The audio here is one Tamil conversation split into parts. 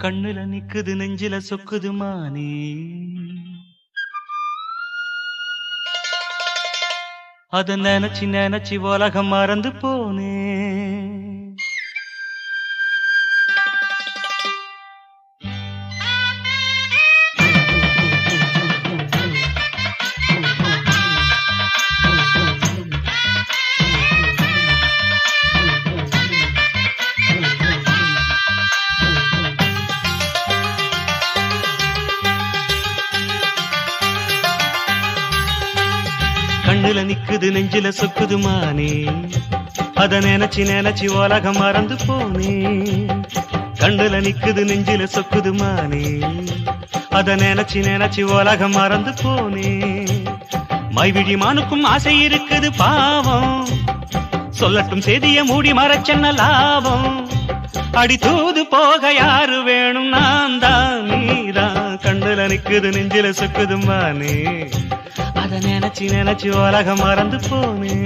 கண்ணுல நிக்குது நெஞ்சில சொக்குது மானே, அத நினைச்சு நினைச்சு உலகம் மறந்து போனே. கண்ணுல நிக்குது நெஞ்சில சொக்குது மானே, அத நினைச்சு நினைச்சு உலகம் மறந்து போனே. கண்ணுல நிக்குது நெஞ்சில சொக்குது மானே, அத நினைச்சு நினைச்சு உலகம் மறந்து போனே. மைவிழி மானுக்கும் ஆசை இருக்குது பாவம், சொல்லட்டும் செய்திய மூடி மறைச்சென்ன லாபம். அடி தூது போக யாரு வேணும், நான் தான் நீதான். கண்ணுல நிக்குது நெஞ்சில சொக்குது மானே, அத நினைச்சு நினைச்சு உலகம் மறந்து போனே.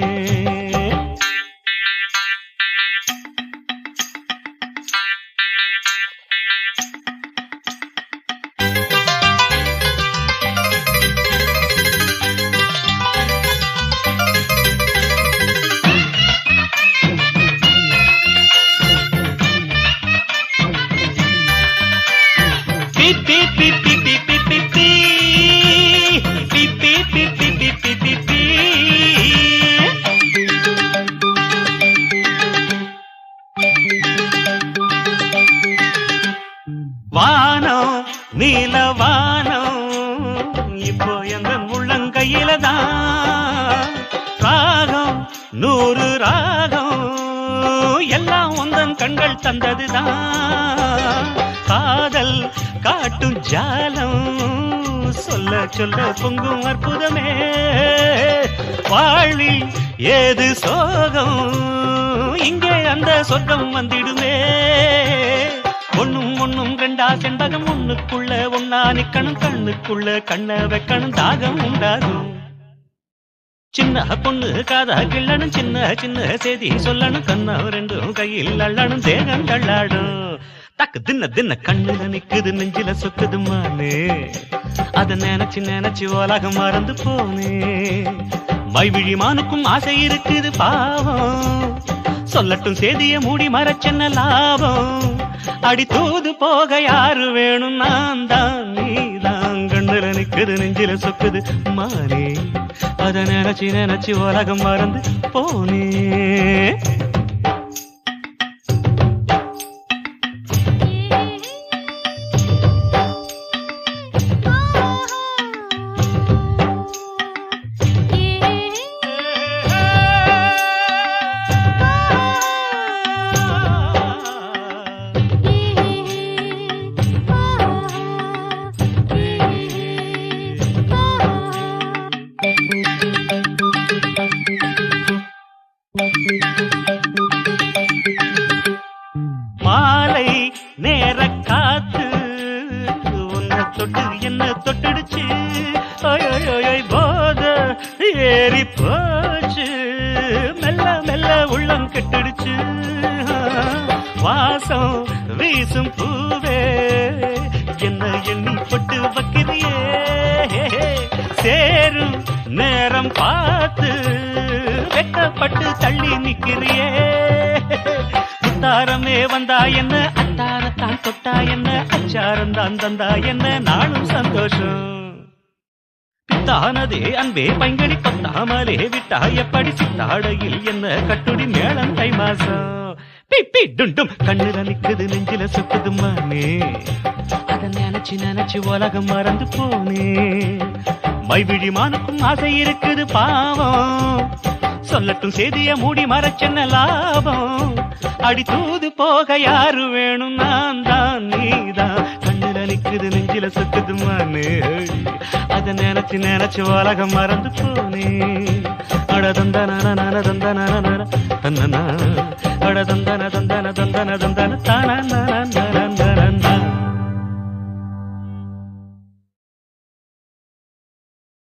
வானம் நீலவானம் இப்போ எந்த உள்ளங்கையில தான். ராகம் 100 ராகம் எல்லாம் உந்தன் கண்கள் தந்ததுதான். காதல் காட்டும் ஜாலம் சொல்ல சொல்ல பொங்கும் அற்புதமே. வாழ்வில் ஏது சோகம், இங்கே அந்த சொர்க்கம் வந்திடுமே. ஒண்ணும் ஒண்ணும் ரெண்டா செண்பகம், ஒண்ணுக்குள்ள ஒன்னா நிக்கணும், கண்ணுக்குள்ள கண்ண வைக்கணும், தாகம் உண்டாகும். சின்ன பொண்ணு காதா கிள்ளணும், சின்ன சின்ன செய்தி சொல்லணும், கண்ணா ரெண்டும் கையில் அள்ளணும், தேகம் தள்ளாடும். தக்கு தின்ன தின்ன கண்ணுல நிக்குது நெஞ்சில சொக்குது மானே, அத நினைச்சு நினைச்சு உலகம் மறந்து போனே. மைவிழி மானுக்கும் ஆசை இருக்குது பாவம், சொல்லட்டும் செய்திய மூடி மறைச்சென்ன லாபம். அடி தூது போக யாரு வேணும், நான் தான் நீதான். கண்ணுல நிக்குது நெஞ்சில சொக்குது மானே, அத நினைச்சு நினைச்சு உலகம் மறந்து போனே. மாலை நேர காத்து உன்னை தொட்டு என்ன தொட்டுடுச்சு, போத ஏறி போச்சு, மெல்ல மெல்ல உள்ளம் கெட்டுடுச்சு. வாசம் வீசும் பூவே என்ன எண்ணி போட்டு வைக்கிறியே, சேரும் நேரம் பார்த்து வெட்டப்பட்டு தள்ளி நிக்கிறியே. தாரமே வந்தா என்ன, அத்தாரத்தான் தொட்டா என்ன, அச்சாரம் தான் தந்தா என்ன, நானும் சந்தோஷம். பித்தானதே அன்பே பைங்கடி பத்தாமலே விட்டா எப்படி, சித்தாடையில் என்ன கட்டுடி மேளம் தை மாசம். பிப்பி டுண்டும் கண்ணுல நிக்குது நெஞ்சில சொக்குது மானே, அத நினைச்சு நினைச்சு உலகம் மறந்து போனே. மைவிழி மானுக்கும் ஆசை இருக்குது பாவம், சொல்லட்டும் செய்திய மூடி மறைச்சென்ன லாபம். அடி தூது போக யாரு வேணும், நான் தான் நீதான். கண்ணுல நிக்குது நெஞ்சில சொக்குது மானே, அத நினைச்சு நினைச்சு உலகம் மறந்து போனே. அடதந்தன தந்தன தந்தன அடதந்தன தந்தன தந்தன தந்தன தான